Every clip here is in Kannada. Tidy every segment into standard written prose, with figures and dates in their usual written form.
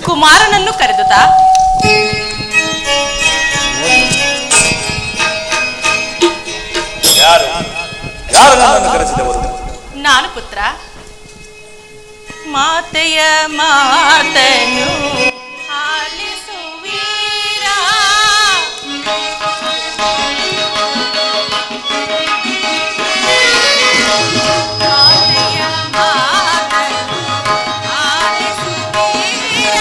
ಕುಮಾರನನ್ನು ಕರೆದುದ? ನಾನು ಪುತ್ರ. ಮಾತೆಯ ಮಾತನು ಆಲಿಸುವೀರ, ಮಾತೆಯ ಮಾತನು ಆಲಿಸುವೀರ,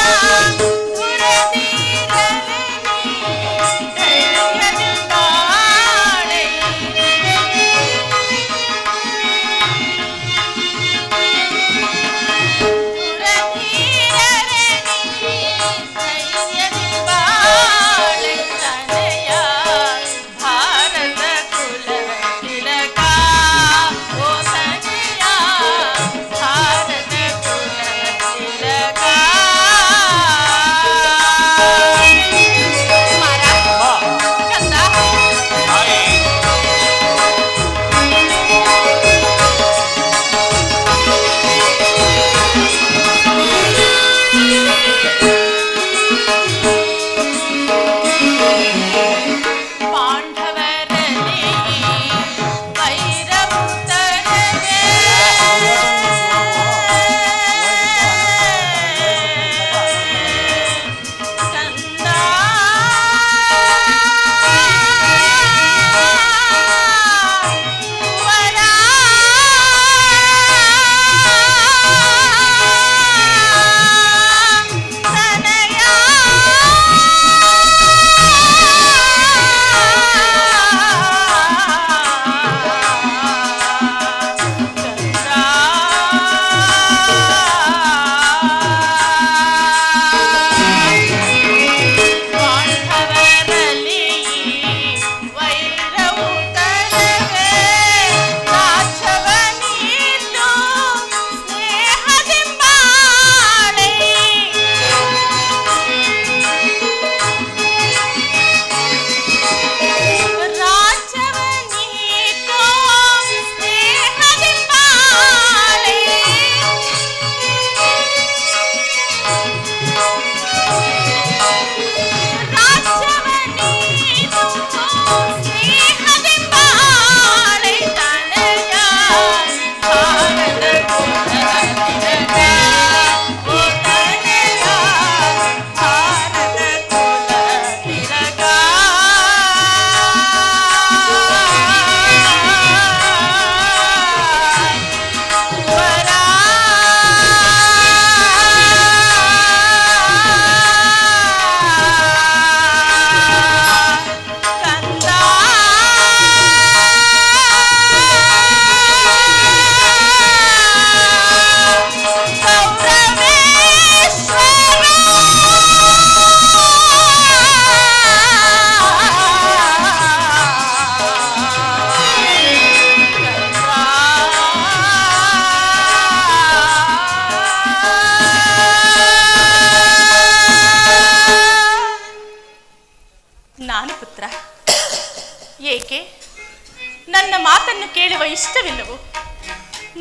ಇಷ್ಟವಿಲ್ಲವೋ?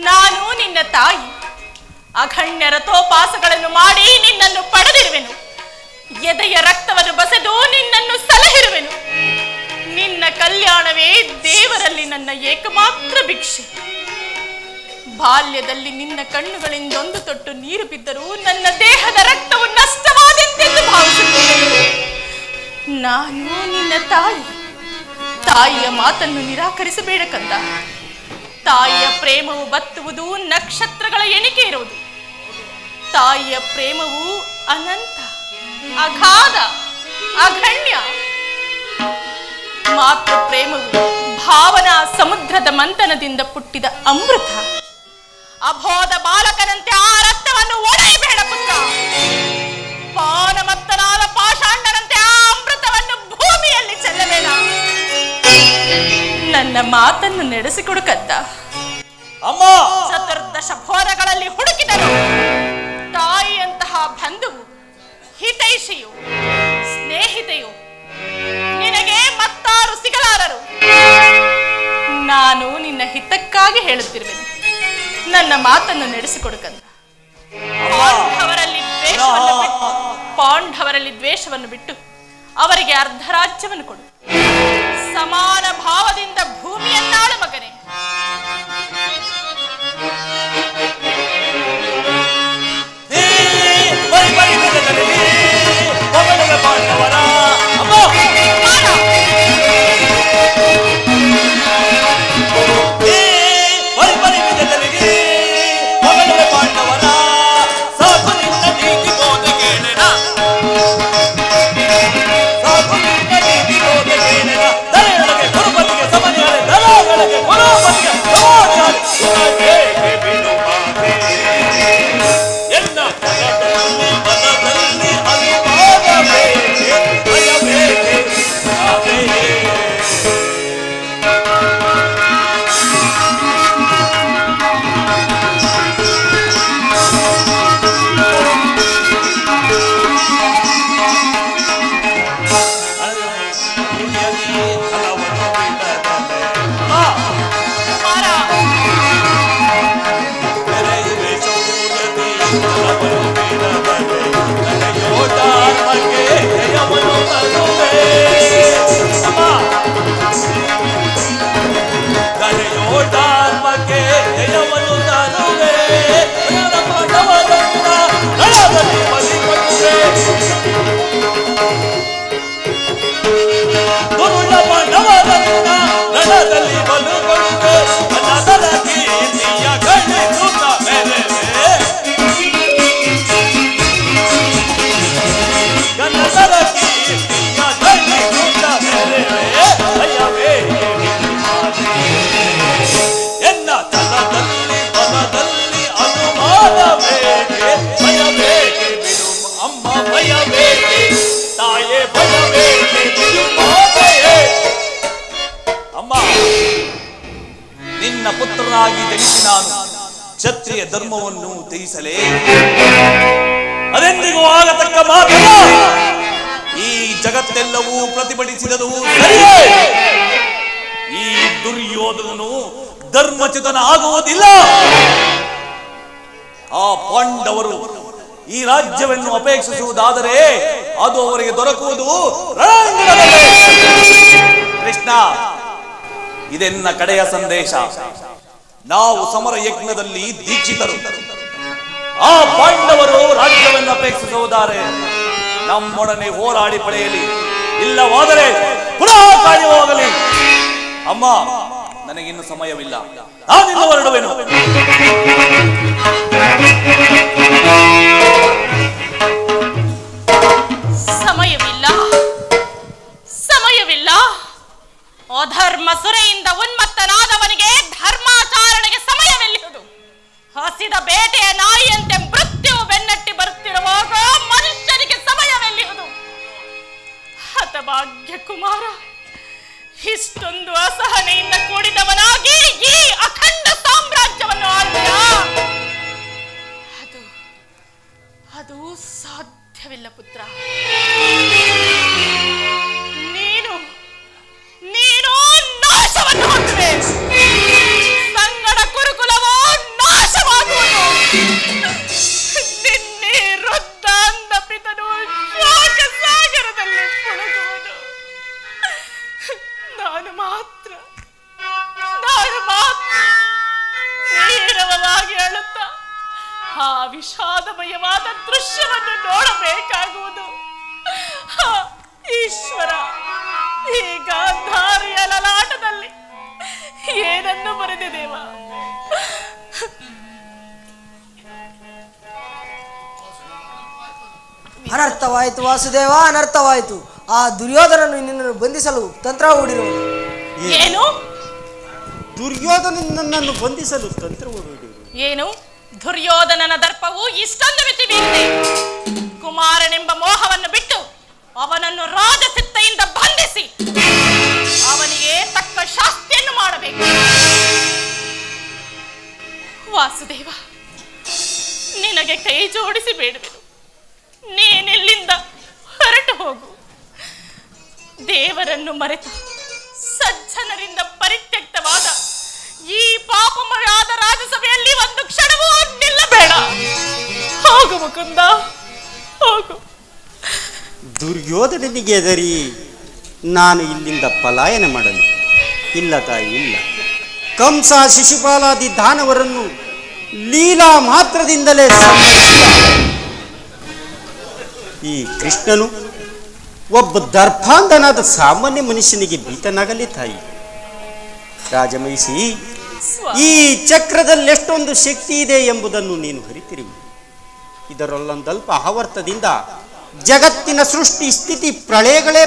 ನಾನು ನಿನ್ನ ತಾಯಿ. ಅಖಂಡ ರಥೋಪಾಸಗಳನ್ನು ಮಾಡಿ ನಿನ್ನನ್ನು ಪಡೆದಿರುವೆನು. ಎದೆಯ ರಕ್ತವನ್ನು ಬಸೆದು ನಿನ್ನನ್ನು ಸಲಹಿರುವೆನು. ನಿನ್ನ ಕಲ್ಯಾಣವೇ ದೇವರಲ್ಲಿ ನನ್ನ ಏಕಮಾತ್ರ ಭಿಕ್ಷೆ. ಬಾಲ್ಯದಲ್ಲಿ ನಿನ್ನ ಕಣ್ಣುಗಳಿಂದೊಂದು ತೊಟ್ಟು ನೀರು ಬಿದ್ದರೂ ನನ್ನ ದೇಹದ ರಕ್ತವು ನಷ್ಟವಾದೆಂತೆಂದು ಭಾವಿಸುತ್ತೇನೆ. ನಾನು ನಿನ್ನ ತಾಯಿ. ತಾಯಿಯ ಮಾತನ್ನು ನಿರಾಕರಿಸಬೇಡ ಕಂದ. ತಾಯಿಯ ಪ್ರೇಮವು ಬತ್ತುವುದು ನಕ್ಷತ್ರಗಳ ಎಣಿಕೆ ಇರುವುದು. ತಾಯಿಯ ಪ್ರೇಮವು ಅನಂತ, ಅಗಾಧ, ಅಗಣ್ಯ. ಮಾತೃ ಪ್ರೇಮವು ಭಾವನಾ ಸಮುದ್ರದ ಮಂಥನದಿಂದ ಪುಟ್ಟಿದ ಅಮೃತ. ಅಬೋಧ ಬಾಲಕನಂತೆ ಆ ರಕ್ತವನ್ನು ಒಡೆಯಬೇಡ ಪುತ್ರ. ಪಾನಮತ್ತನಾದ ಪಾಷಾಂಡನಂತೆ ಆ ಅಮೃತವನ್ನು ಭೂಮಿಯಲ್ಲಿ ಚೆಲ್ಲಬೇಡ. ನನ್ನ ಮಾತನ್ನು ನಡೆಸಿಕೊಡು ಕದ್ದ. ಚತುರ್ದಶ ಬೋಧಗಳಲ್ಲಿ ಹುಡುಕಿದರು ತಾಯಿಯಂತಹ ಬಂಧುವು, ಹಿತೈಷಿಯು, ಸ್ನೇಹಿತೆಯು ನಿನಗೆ ಮತ್ತಾರು ಸಿಗಲಾರರು. ನಾನು ನಿನ್ನ ಹಿತಕ್ಕಾಗಿ ಹೇಳುತ್ತಿರುವೆನು. ನನ್ನ ಮಾತನ್ನು ನಡೆಸಿಕೊಡು ಕಂದ. ಅವರಲ್ಲಿ ದ್ವೇಷವನ್ನು ಬಿಟ್ಟು ಪಾಂಡವರಲ್ಲಿ ದ್ವೇಷವನ್ನು ಬಿಟ್ಟು ಅವರಿಗೆ ಅರ್ಧ ರಾಜ್ಯವನ್ನು ಕೊಡು. ಸಮಾನ ಭಾವದಿಂದ ಭೂಮಿಯನ್ನಾಳು ಮಗನೇ. ನಿನ್ನ ಪುತ್ರನಾಗಿ ಜನಿಸಿ ನಾನು ಕ್ಷತ್ರಿಯ ಧರ್ಮವನ್ನು ತ್ಯಜಿಸಲೇ? ಅದೆಂದಿಗೂ ಆಗತಕ್ಕ ಮಾತು. ಈ ಜಗತ್ತೆಲ್ಲವೂ ಪ್ರತಿಭಟಿಸಿದದು ಸರಿಯೇ? ಈ ದುರ್ಯೋಧನನು ಧರ್ಮಚ್ಯುತನ ಆಗುವುದಿಲ್ಲ. ಆ ಪಾಂಡವರು ಈ ರಾಜ್ಯವನ್ನು ಅಪೇಕ್ಷಿಸುವುದಾದರೆ ಅದು ಅವರಿಗೆ ದೊರಕುವುದು ರಣಾಂಗಣದಲ್ಲೇ. ಕೃಷ್ಣ, ಇದೆನ್ನ ಕಡೆಯ ಸಂದೇಶ. ನಾವು ಸಮರ ಯಜ್ಞದಲ್ಲಿ ದೀಕ್ಷಿತರು. ಆ ಪಾಂಡವರು ರಾಜ್ಯವನ್ನು ಅಪೇಕ್ಷಿಸುವುದಾರೆ ನಮ್ಮೊಡನೆ ಹೋರಾಡಿ ಪಡೆಯಲಿ, ಇಲ್ಲವಾದರೆ ಪುನಃ ಕಾಯುವಾಗಲಿ. ಅಮ್ಮ, ನನಗಿನ್ನು ಸಮಯವಿಲ್ಲ, ನಾನಿನ್ನು ಹೊರಡುವೆನು. ಸಮಯವಿಲ್ಲ. ಅಧರ್ಮ ಸುರೆಯಿಂದ ಉನ್ಮತ್ತನಾದವನಿಗೆ ಧರ್ಮಾಚರಣೆಗೆ ಸಮಯವೆಲ್ಲಿಹುದು? ಹಸಿದ ಬೇಟೆಯ ನಾಯಿಯಂತೆ ಮೃತ್ಯುವು ಬೆನ್ನಟ್ಟಿ ಬರುತ್ತಿರುವಾಗ ಮನುಷ್ಯರಿಗೆ ಸಮಯವೆಲ್ಲಿಹುದು? ಹತಭಾಗ್ಯ ಕುಮಾರ, ಇಷ್ಟೊಂದು ಅಸಹನೆಯಿಂದ ಕೂಡಿದವನಾಗಿ ಈ ಅಖಂಡ ಸಾಮ್ರಾಜ್ಯವನ್ನು ಆಳ್ತೀಯಾ? ಅದು ಸಾಧ್ಯವಿಲ್ಲ ಪುತ್ರ. ನೀನು ನಾಶವನ್ನು ಹೊಂದುವೆ. ಸಂಗಡ ಕುರುಕುಲವೋ ನಾಶವಾಗುವುದು. ನಿನ್ನೆ ವೃದ್ಧ ಅಂದ ಪಿತನು ಶೋಕ ಸಾಗರದಲ್ಲಿ ಮುಳುಗುವುದು. ನಾನು ಮಾತ್ರ ನೇರವಾಗಿ ಅಳುತ್ತಾ ಆ ವಿಷಾದಮಯವಾದ ದೃಶ್ಯವನ್ನು ನೋಡಬೇಕಾಗುವುದು. ಈಶ್ವರ, ಈ ಗಾಂಧಾರಿಯ ಲಲಾಟದಲ್ಲಿ ಏನನ್ನು ಬರೆದೆ ದೇವ? ಅನರ್ಥವಾಯಿತು ವಾಸುದೇವ, ಅನರ್ಥವಾಯಿತು. ಆ ದುರ್ಯೋಧನನು ನಿನ್ನನ್ನು ಬಂಧಿಸಲು ತಂತ್ರ ಹೂಡಿರುವನು. ಏನು? ದುರ್ಯೋಧನನನ್ನು ಬಂಧಿಸಲು ತಂತ್ರ ಹೂಡಿರುವುದು ಏನು? ದುರ್ಯೋಧನನ ದರ್ಪವು ಇಷ್ಟೊಂದು ಮಿತಿ ಮೀರಿದೆ. ಕುಮಾರನೆಂಬ ಮೋಹವನ್ನು ಬಿಟ್ಟು ಅವನನ್ನು ರಾಜಸಿತ್ತೆಯಿಂದ ಬಂಧಿಸಿ ಅವನಿಗೆ ತಕ್ಕ ಶಾಸ್ತಿಯನ್ನು ಮಾಡಬೇಕು. ವಾಸುದೇವ, ನಿನಗೆ ಕೈ ಜೋಡಿಸಿ ಬೇಡುವೆನು, ನೀನಿಲ್ಲಿಂದ ಹೊರಟು ಹೋಗು. ದೇವರನ್ನು ಮರೆತ ಸಜ್ಜನರಿಂದ ಪರಿತ್ಯಕ್ತವಾದ ಈ ಪಾಪಮಯವಾದ ರಾಜಸಭೆಯಲ್ಲಿ ಒಂದು ಕ್ಷಣವೂ ನಿಲ್ಲಬೇಡ. ಹೋಗು ಮುಕುಂದ, ಹೋಗು. ದುರ್ಯೋಧನನಿಗೆ ಎದರಿ ನಾನು ಇಲ್ಲಿಂದ ಪಲಾಯನ ಮಾಡಲು ಇಲ್ಲ ತಾಯಿ, ಇಲ್ಲ. ಕಂಸ ಶಿಶುಪಾಲಾದಿ ದಾನವರನ್ನು ಲೀಲಾ ಮಾತ್ರದಿಂದಲೇ ಸಂಹರಿಸಿದ ಈ ಕೃಷ್ಣನು ಒಬ್ಬ ದರ್ಭಾಂಧನಾದ ಸಾಮಾನ್ಯ ಮನುಷ್ಯನಿಗೆ ಭೀತನಾಗಲಿ ತಾಯಿ. ರಾಜಮಹಿಷಿ, ಈ ಚಕ್ರದಲ್ಲಿ ಎಷ್ಟೊಂದು ಶಕ್ತಿ ಇದೆ ಎಂಬುದನ್ನು ನೀನು ಅರಿತಿರುವೆ. ಇದರಲ್ಲೊಂದಲ್ಪ ಆವರ್ತದಿಂದ ಜಗತ್ತಿನ ಸೃಷ್ಟಿ ಸ್ಥಿತಿ ಪ್ರಳಯಗಳೇ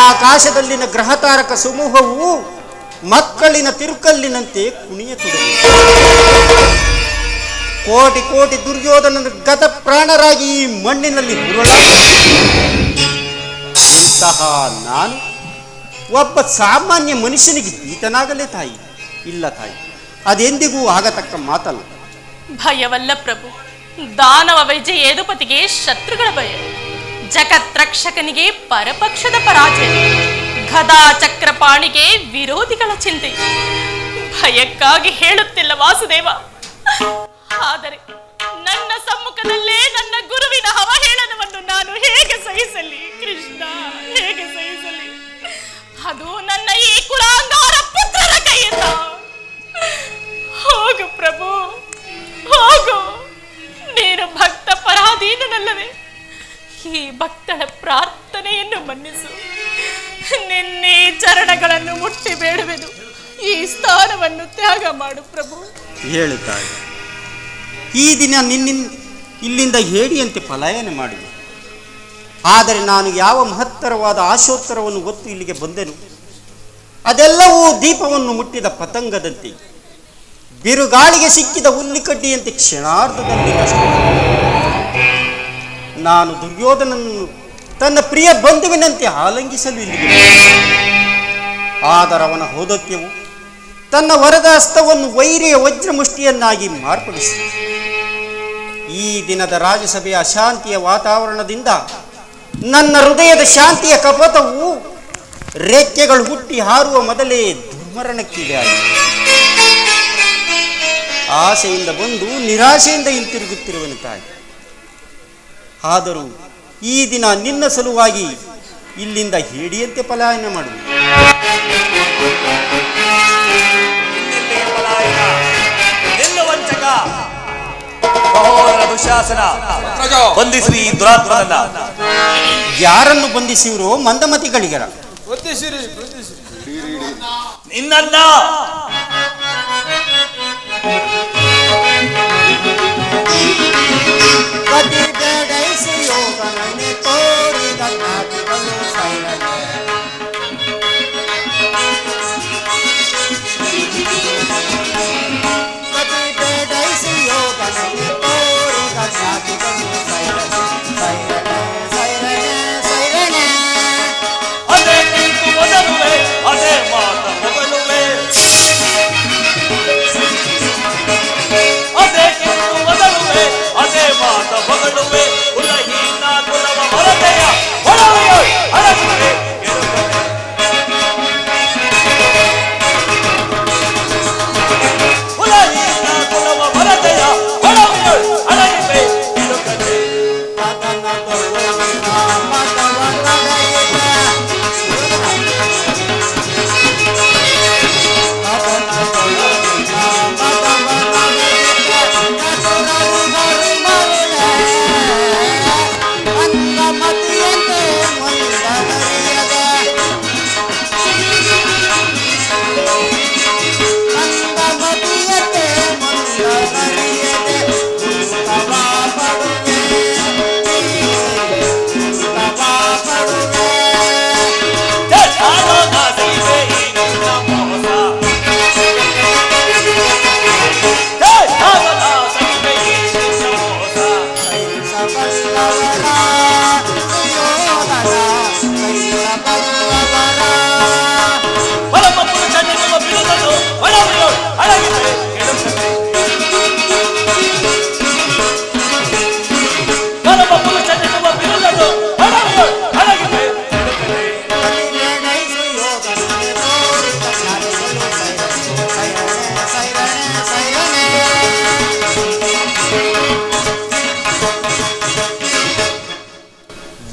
ಆಕಾಶದಲ್ಲಿನ ಗ್ರಹತಾರಕ ಸಮೂಹವು ಮಕ್ಕಳಿನ ತಿರುಕಲ್ಲಿನಂತೆ ಕುಣಿಯತೊಡಗಿ ಕೋಟಿ ಕೋಟಿ ದುರ್ಯೋಧನನ ಗತ ಪ್ರಾಣರಾಗಿ ಈ ಮಣ್ಣಿನಲ್ಲಿ ಇಂತಹ ನಾನು ಒಬ್ಬ ಸಾಮಾನ್ಯ ಮನುಷ್ಯನಿಗೆ ಭೀತನಾಗಲೇ ತಾಯಿ, ಇಲ್ಲ ತಾಯಿ, ಅದೆಂದಿಗೂ ಆಗತಕ್ಕ ಮಾತಲ್ಲ. ಭಯವಲ್ಲ ಪ್ರಭು, ದಾನವ ವೈಜಯ ಯದುಪತಿಗೆ ಶತ್ರುಗಳ ಭಯ, ಜಗತ್ರಕ್ಷಕನಿಗೆ ಪರಪಕ್ಷದ ಪರಾಜಯ, ಗದಾ ಚಕ್ರಪಾಣಿಗೆ ವಿರೋಧಿಗಳ ಚಿಂತೆ. ಭಯಕ್ಕಾಗಿ ಹೇಳುತ್ತಿಲ್ಲ ವಾಸುದೇವ, ಆದರೆ ನನ್ನ ಸಮ್ಮುಖದಲ್ಲೇ ನನ್ನ ಗುರುವಿನ ಅವಹೇಳನವನ್ನು ನಾನು ಹೇಗೆ ಸಹಿಸಲಿ ಕೃಷ್ಣ, ಹೇಗೆ ಸಹಿಸಲಿ? ಅದು ನನ್ನ ಈ ಕುಲಾಂಗಾರ ಪುತ್ರನ ಕೈಯಿಂದ. ಹೋಗು ಪ್ರಭು, ಹೋಗು. ನೀನು ಭಕ್ತ ಪರಾಧೀನನಲ್ಲವೇ? ಈ ಭಕ್ತಳ ಪ್ರಾರ್ಥನೆಯನ್ನು ಮನ್ನಿಸು. ನಿನ್ನೆ ಚರಣಗಳನ್ನು ಮುಟ್ಟಿ ಬೇಡುವೆನು. ಈ ಸ್ಥಾನವನ್ನು ತ್ಯಾಗ ಮಾಡು ಪ್ರಭು. ಹೇಳುತ್ತಾಳೆ, ಈ ದಿನ ಇಲ್ಲಿಂದ ಹೇಡಿಯಂತೆ ಪಲಾಯನ ಮಾಡಿದೆ. ಆದರೆ ನಾನು ಯಾವ ಮಹತ್ತರವಾದ ಆಶೋತ್ತರವನ್ನು ಹೊತ್ತು ಇಲ್ಲಿಗೆ ಬಂದೆನು, ಅದೆಲ್ಲವೂ ದೀಪವನ್ನು ಮುಟ್ಟಿದ ಪತಂಗದಂತೆ, ಬಿರುಗಾಳಿಗೆ ಸಿಕ್ಕಿದ ಹುಲ್ಲಿಕಡ್ಡಿಯಂತೆ ಕ್ಷಣಾರ್ಧದಲ್ಲಿ ನಷ್ಟ. ನಾನು ದುರ್ಯೋಧನನ್ನು ತನ್ನ ಪ್ರಿಯ ಬಂಧುವಿನಂತೆ ಆಲಂಗಿಸಲು ಇಲ್ಲಿಗೆ, ಆದರೆ ಅವನ ಔದಾತ್ಯವು ತನ್ನ ವರದ ಹಸ್ತವನ್ನು ವೈರಿಯ ವಜ್ರಮುಷ್ಟಿಯನ್ನಾಗಿ ಮಾರ್ಪಡಿಸಿ ಈ ದಿನದ ರಾಜಸಭೆಯ ಅಶಾಂತಿಯ ವಾತಾವರಣದಿಂದ ನನ್ನ ಹೃದಯದ ಶಾಂತಿಯ ಕಪಟವು ರೆಕ್ಕೆಗಳು ಹುಟ್ಟಿ ಹಾರುವ ಮೊದಲೇ ದುರ್ಮರಣಕ್ಕೀಡಾಗಿದೆ. ಆಸೆಯಿಂದ ಬಂದು ನಿರಾಶೆಯಿಂದ ಹಿಂತಿರುಗುತ್ತಿರುವನು ತಾಯಿ. ಆದರೂ ಈ ದಿನ ನಿನ್ನ ಸಲುವಾಗಿ ಇಲ್ಲಿಂದ ಹೇಡಿಯಂತೆ ಪಲಾಯನ ಮಾಡುವುದು. ದುಶಾಸನ, ಬಂಧಿಸ್ರಿ ಈ ದುರಾತ್ಮನನ್ನ. ಯಾರನ್ನು ಬಂಧಿಸಿರೋ? ಮಂದಮತಿಗಳಿಗರ ನಿನ್ನನ್ನ.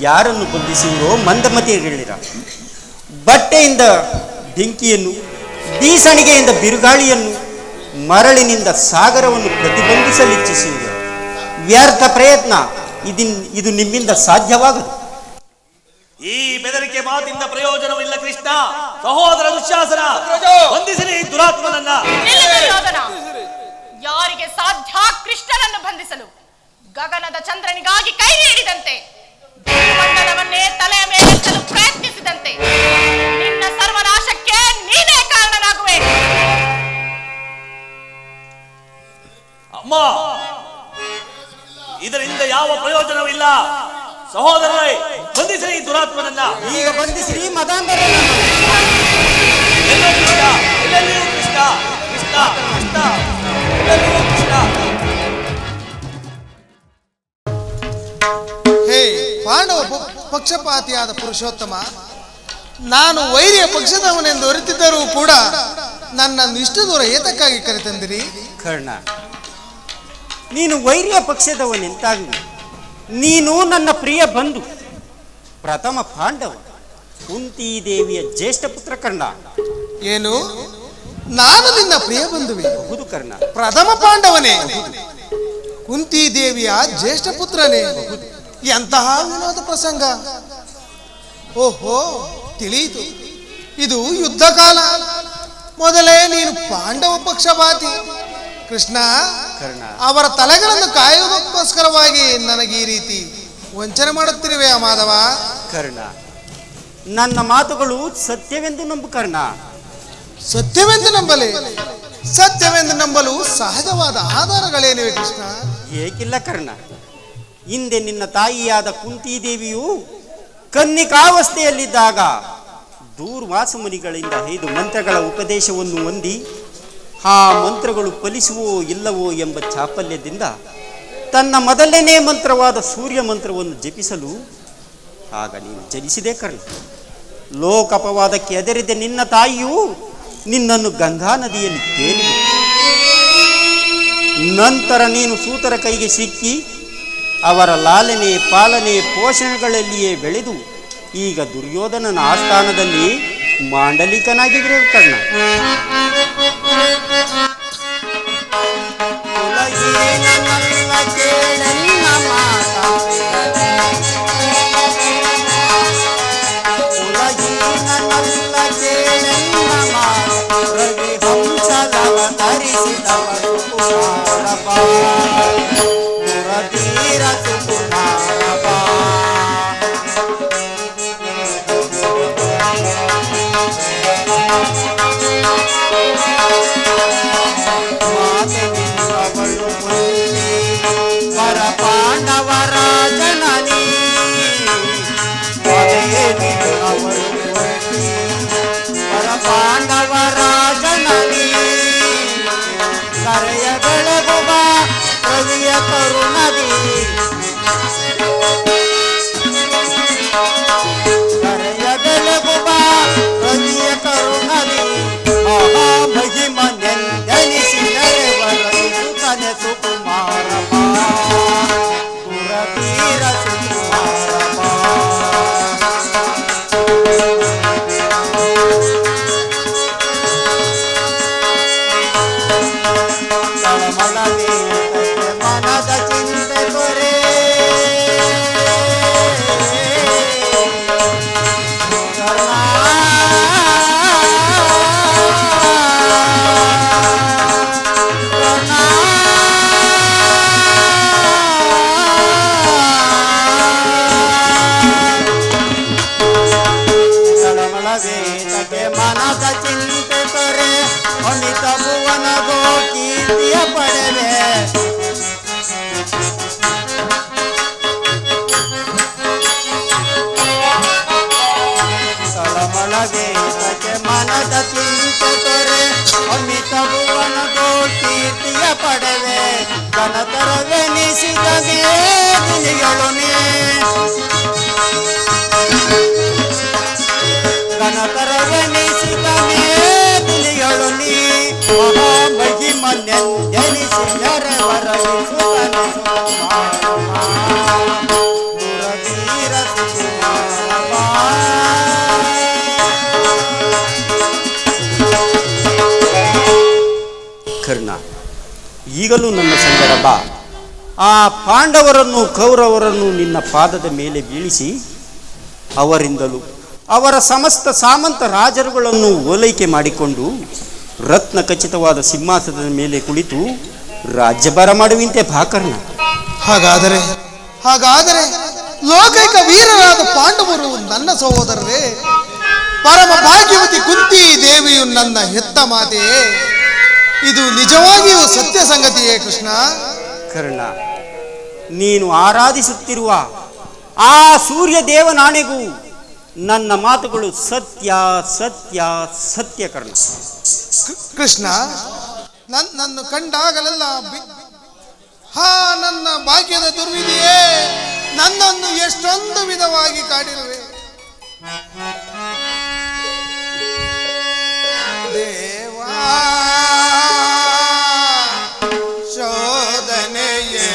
ಯಾರನ್ನು ಬಂಧಿಸುವರೋ ಮಂದಮತಿಗಳಿರ. ಬಟ್ಟೆಯಿಂದ ಬೆಂಕಿಯನ್ನು, ಬೀಸಣಿಗೆಯಿಂದ ಬಿರುಗಾಳಿಯನ್ನು, ಮರಳಿನಿಂದ ಸಾಗರವನ್ನು ಪ್ರತಿಬಂಧಿಸಲಿಚ್ಛಿಸುವುದು ವ್ಯರ್ಥ ಪ್ರಯತ್ನ. ಇದು ನಿಮ್ಮಿಂದ ಸಾಧ್ಯವಾಗದು. ಈ ಬೆದರಿಕೆ ಮಾತಿಂದ ಪ್ರಯೋಜನವಿಲ್ಲ ಕೃಷ್ಣ. ಸಹೋದರ ದುಶ್ಯಾಸನ, ಬಂಧಿಸಿರಿ ಈ ದುರಾತ್ಮನನ್ನ. ಯಾರಿಗೆ ಸಾಧ್ಯ ಕೃಷ್ಣನನ್ನು ಬಂಧಿಸಲು? ಗಗನದ ಚಂದ್ರನಿಗಾಗಿ ಕೈ ನೀಡಿದಂತೆ, ಮಂಡಲವನ್ನೇ ತಲೆಯ ಮೇಲೆ ಪ್ರಯತ್ನಿಸಿದಂತೆ ನಿನ್ನ ಸರ್ವನಾಶಕ್ಕೆ ನೀನೇ ಕಾರಣನಾಗುವೆ. ಅಮ್ಮ, ಇದರಿಂದ ಯಾವ ಪ್ರಯೋಜನವಿಲ್ಲ. ಸಹೋದರರೇ, ಬಂಧಿಸಿರಿ ಈ ದುರಾತ್ಮನನ್ನ. ಈಗ ಬಂಧಿಸಿರಿ ಮದಾಂಧರ. ಎಲ್ಲೆಲ್ಲಿಯೂ ಕೃಷ್ಣ, ಕೃಷ್ಣ, ಕೃಷ್ಣ, ಎಲ್ಲೆಲ್ಲಿಯೂ ಕೃಷ್ಣ. ಹೇ ಪಾಂಡವ ಪಕ್ಷಪಾತಿಯಾದ ಪುರುಷೋತ್ತಮ, ನಾನು ವೈರಿಯ ಪಕ್ಷದವನೆಂದು ಅರಿತಿದ್ದರೂ ಕೂಡ ನನ್ನನ್ನು ಇಷ್ಟು ದೂರ ಏತಕ್ಕಾಗಿ ಕರೆತಂದಿರಿ? ಕರ್ಣ, ನೀನು ವೈರಿಯ ಪಕ್ಷದವನೆಂತಾಗುವೆ. ನೀನು ನನ್ನ ಪ್ರಿಯ ಬಂಧು, ಪ್ರಥಮ ಪಾಂಡವ, ಕುಂತಿ ದೇವಿಯ ಜ್ಯೇಷ್ಠ ಪುತ್ರ ಕರ್ಣ. ಏನು, ನಾನು ನಿನ್ನ ಪ್ರಿಯ ಬಂಧುವೆ? ಹೌದು ಕರ್ಣ. ಪ್ರಥಮ ಪಾಂಡವನೇ, ಕುಂತಿ ದೇವಿಯ ಜ್ಯೇಷ್ಠ ಪುತ್ರನೇ. ಎಂತಹ ವಿನೋದ ಪ್ರಸಂಗ! ಓಹೋ, ತಿಳಿಯಿತು. ಇದು ಯುದ್ಧ ಕಾಲ. ಮೊದಲೇ ನೀನು ಪಾಂಡವ ಪಕ್ಷಪಾತಿ. ಕೃಷ್ಣ, ಅವರ ತಲೆಗಳನ್ನು ಕಾಯುವುದಕ್ಕೋಸ್ಕರವಾಗಿ ನನಗೆ ಈ ರೀತಿ ವಂಚನೆ ಮಾಡುತ್ತಿರುವೆ ಮಾಧವ. ಕರ್ಣ, ನನ್ನ ಮಾತುಗಳು ಸತ್ಯವೆಂದು ನಂಬು ಕರ್ಣ. ಸತ್ಯವೆಂದು ನಂಬಲೆ? ಸತ್ಯವೆಂದು ನಂಬಲು ಸಹಜವಾದ ಆಧಾರಗಳೇನಿವೆ ಕೃಷ್ಣ? ಏಕಿಲ್ಲ ಕರ್ಣ. ಹಿಂದೆ ನಿನ್ನ ತಾಯಿಯಾದ ಕುಂತಿದೇವಿಯು ಕನ್ನಿಕಾವಸ್ಥೆಯಲ್ಲಿದ್ದಾಗ ದೂರ್ವಾಸ ಮುನಿಗಳಿಂದ 5 ಮಂತ್ರಗಳ ಉಪದೇಶವನ್ನು ಹೊಂದಿ ಆ ಮಂತ್ರಗಳು ಫಲಿಸುವೋ ಇಲ್ಲವೋ ಎಂಬ ಚಾಪಲ್ಯದಿಂದ ತನ್ನ ಮೊದಲನೇ ಮಂತ್ರವಾದ ಸೂರ್ಯ ಮಂತ್ರವನ್ನು ಜಪಿಸಲು ಆಗ ನೀನು ಜನಿಸಿದೆ ಕರ್ಣ. ಲೋಕಪವಾದಕ್ಕೆ ಎದರಿದ ನಿನ್ನ ತಾಯಿಯು ನಿನ್ನನ್ನು ಗಂಗಾ ನದಿಯಲ್ಲಿ ತೇಲಿದೆ. ನಂತರ ನೀನು ಸೂತರ ಕೈಗೆ ಸಿಕ್ಕಿ ಅವರ ಲಾಲನೆ, ಪಾಲನೆ, ಪೋಷಣೆಗಳಲ್ಲಿಯೇ ಬೆಳೆದು ಈಗ ದುರ್ಯೋಧನನ ಆಸ್ಥಾನದಲ್ಲಿ ಮಾಂಡಲಿಕನಾಗಿದ್ರೆ ಕರ್ಣ. ದುರಧೀರ ಈಗಲೂ ನನ್ನ ಸಂಗಡ ಬಾ. ಆ ಪಾಂಡವರನ್ನು ಕೌರವರನ್ನು ನಿನ್ನ ಪಾದದ ಮೇಲೆ ಬೀಳಿಸಿ ಅವರಿಂದಲೂ ಅವರ ಸಮಸ್ತ ಸಾಮಂತ ರಾಜರುಗಳನ್ನು ಓಲೈಕೆ ಮಾಡಿಕೊಂಡು ರತ್ನ ಖಚಿತವಾದ ಸಿಂಹಾಸನದ ಮೇಲೆ ಕುಳಿತು ರಾಜ್ಯಭಾರ ಮಾಡುವಂತೆ ಭಾಕರ್ಣ. ಹಾಗಾದರೆ ಲೋಕೈಕ ವೀರರಾದ ಪಾಂಡವರು ನನ್ನ ಸಹೋದರರೇ, ಪರಮ ಭಾಗ್ಯವತಿ ಕುಂತಿ ದೇವಿಯು ನನ್ನ ಹೆತ್ತ ಮಾತೆಯೇ. ಇದು ನಿಜವಾಗಿಯೂ ಸತ್ಯ ಸಂಗತಿಯೇ ಕೃಷ್ಣ? ಕರ್ಣ, ನೀನು ಆರಾಧಿಸುತ್ತಿರುವ ಆ ಸೂರ್ಯ ದೇವನಾಣೆಗೂ ನನ್ನ ಮಾತುಗಳು ಸತ್ಯ ಸತ್ಯ ಸತ್ಯ ಕರ್ಣ. ಕೃಷ್ಣ, ನನ್ನ ಕಂಡಾಗಲೆಲ್ಲ ನನ್ನ ಭಾಗ್ಯದ ದುರ್ವಿಧಿಯೇ, ನನ್ನನ್ನು ಎಷ್ಟೊಂದು ವಿಧವಾಗಿ ಕಾಡಿರುವೆ. ದೇವಾ ಶೋಧನೆಯೇ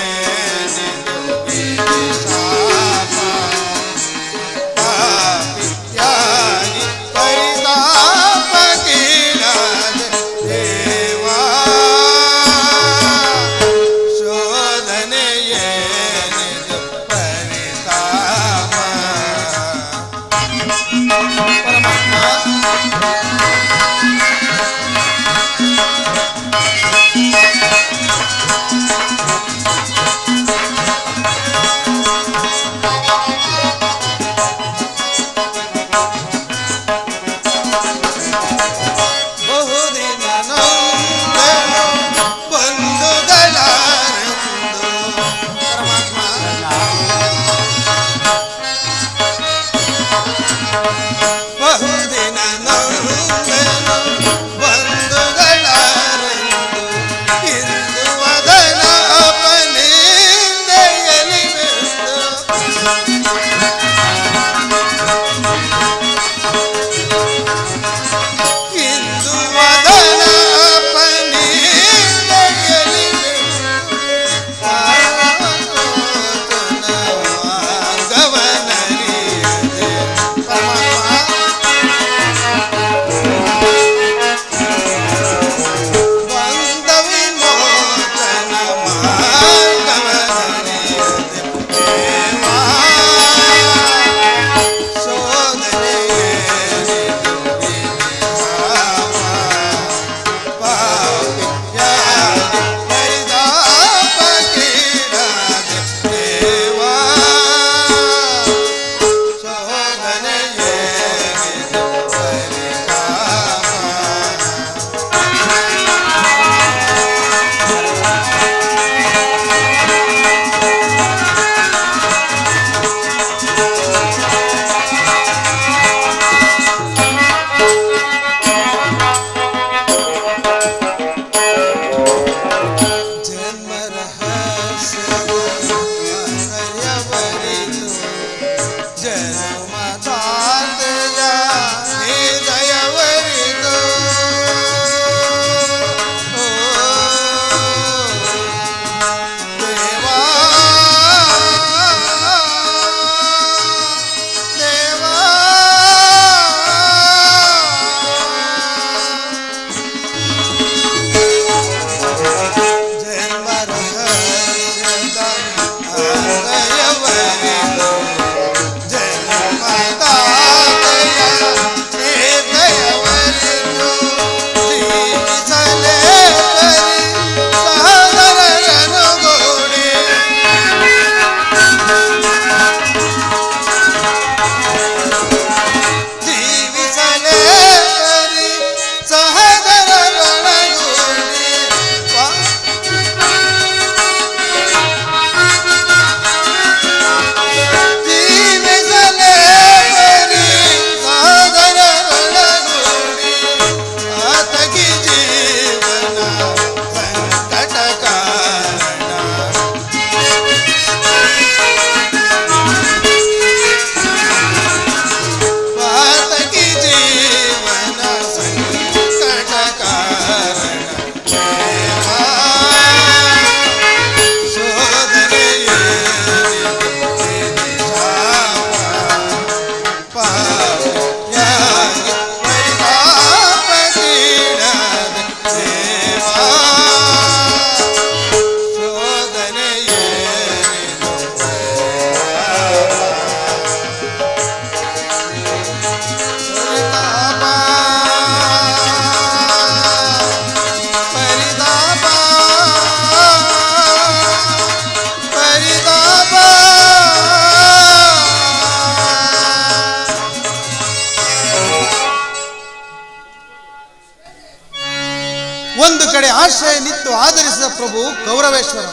ಕಡೆ ಆಶ್ರಯ ನಿತ್ತು ಆಧರಿಸಿದ ಪ್ರಭು ಕೌರವೇಶ್ವರ,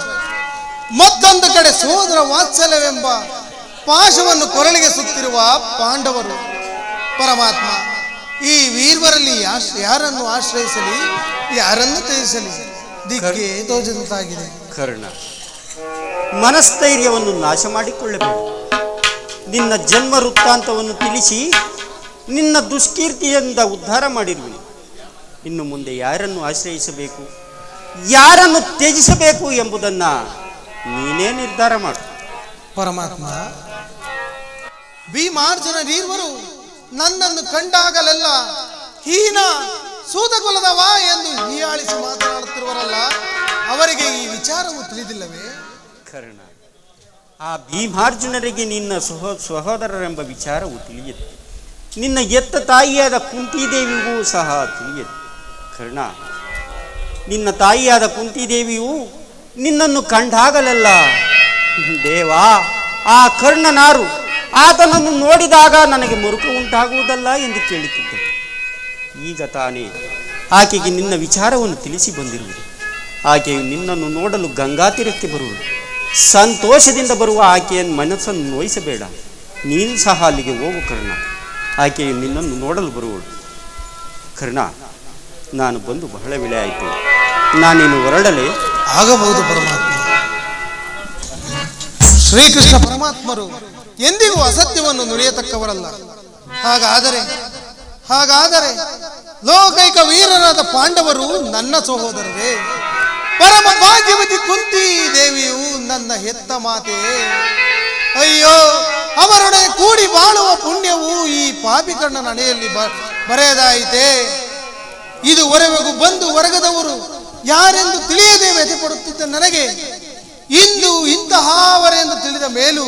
ಮತ್ತೊಂದು ಕಡೆ ಸೋದರ ವಾತ್ಸಲ್ಯವೆಂಬ ಪಾಶವನ್ನು ಕೊರಳಿಗೆ ಸುತ್ತಿರುವ ಪಾಂಡವರು. ಪರಮಾತ್ಮ, ಈ ವೀರರಲ್ಲಿ ಯಾರನ್ನು ಆಶ್ರಯಿಸಲಿ, ಯಾರನ್ನು ತ್ಯಜಿಸಲಿ, ದಿಕ್ಕೆ ತೋಚದಂತಾಗಿದೆ. ಕರ್ಣ, ಮನಸ್ಥೈರ್ಯವನ್ನು ನಾಶ ಮಾಡಿಕೊಳ್ಳಬೇಡ. ನಿನ್ನ ಜನ್ಮ ವೃತ್ತಾಂತವನ್ನು ತಿಳಿಸಿ ನಿನ್ನ ದುಷ್ಕೀರ್ತಿಯಿಂದ ಉದ್ಧಾರ ಮಾಡಿರುವೆ. ಇನ್ನು ಮುಂದೆ ಯಾರನ್ನು ಆಶ್ರಯಿಸಬೇಕು, ಯಾರನ್ನು ತ್ಯಜಿಸಬೇಕು ಎಂಬುದನ್ನು ನೀನೇ ನಿರ್ಧಾರ ಮಾಡು. ಪರಮಾತ್ಮ, ಭೀಮಾರ್ಜುನರೀರ್ವರು ನನ್ನನ್ನು ಕಂಡಾಗಲೆಲ್ಲ ಹೀನ ಸೂತಕುಲದವ ಎಂದು ಹೀಯಾಳಿಸಿ ಮಾತನಾಡುತ್ತಿರುವರಲ್ಲ, ಅವರಿಗೆ ಈ ವಿಚಾರವು ತಿಳಿದಿಲ್ಲವೇ? ಕರ್ಣ, ಆ ಭೀಮಾರ್ಜುನರಿಗೆ ನಿನ್ನ ಸಹೋದರರೆಂಬ ವಿಚಾರವು ತಿಳಿಯುತ್ತೆ. ನಿನ್ನ ಎತ್ತ ತಾಯಿಯಾದ ಕುಂತಿದೇವಿಗೂ ಸಹ ತಿಳಿಯುತ್ತೆ. ಕರ್ಣ, ನಿನ್ನ ತಾಯಿಯಾದ ಕುಂತಿದೇವಿಯು ನಿನ್ನನ್ನು ಕಂಡಾಗಲೆಲ್ಲ ದೇವಾ, ಆ ಕರ್ಣನಾರು, ಆತನನ್ನು ನೋಡಿದಾಗ ನನಗೆ ಮರುಕ ಉಂಟಾಗುವುದಲ್ಲ ಎಂದು ಕೇಳುತ್ತಿದ್ದರು. ಈಗ ತಾನೇ ಆಕೆಗೆ ನಿನ್ನ ವಿಚಾರವನ್ನು ತಿಳಿಸಿ ಬಂದಿರುವುದು. ಆಕೆಯು ನಿನ್ನನ್ನು ನೋಡಲು ಗಂಗಾ ತೀರಕ್ಕೆ ಬರುವುದು. ಸಂತೋಷದಿಂದ ಬರುವ ಆಕೆಯನ್ನು ಮನಸ್ಸನ್ನು ನೋಯಿಸಬೇಡ. ನೀನು ಸಹ ಅಲ್ಲಿಗೆ ಹೋಗು ಕರ್ಣ. ಆಕೆಯು ನಿನ್ನನ್ನು ನೋಡಲು ಬರುವಳು. ಕರ್ಣ, ನಾನು ಬಂದು ಬಹಳ ವೇಳೆ ಆಯಿತು. ನಾನೇನು ಹೊರಡಲೇ? ಆಗಬಹುದು ಪರಮಾತ್ಮ. ಶ್ರೀಕೃಷ್ಣ ಪರಮಾತ್ಮರು ಎಂದಿಗೂ ಅಸತ್ಯವನ್ನು ನುಡಿಯತಕ್ಕವರಲ್ಲ. ಹಾಗಾದರೆ ಲೋಕೈಕ ವೀರರಾದ ಪಾಂಡವರು ನನ್ನ ಸಹೋದರರೇ. ಪರಮ ಭಾಗ್ಯವತಿ ಕುಂತಿ ದೇವಿಯು ನನ್ನ ಹೆತ್ತ ಮಾತೆ. ಅಯ್ಯೋ, ಅವರೊಡನೆ ಕೂಡಿ ಬಾಳುವ ಪುಣ್ಯವು ಈ ಪಾಪಿಕಣ್ಣ ನಡೆಯಲ್ಲಿ ಬರೆಯದಾಯಿತೆ. ಇದುವರೆಗೂ ಬಂದು ಹೊರಗದವರು ಯಾರೆಂದು ತಿಳಿಯದೆ ವ್ಯಥೆಪಡುತ್ತಿದ್ದ ನನಗೆ ಇಂದು ಇಂತಹವರೆಂದು ತಿಳಿದ ಮೇಲೂ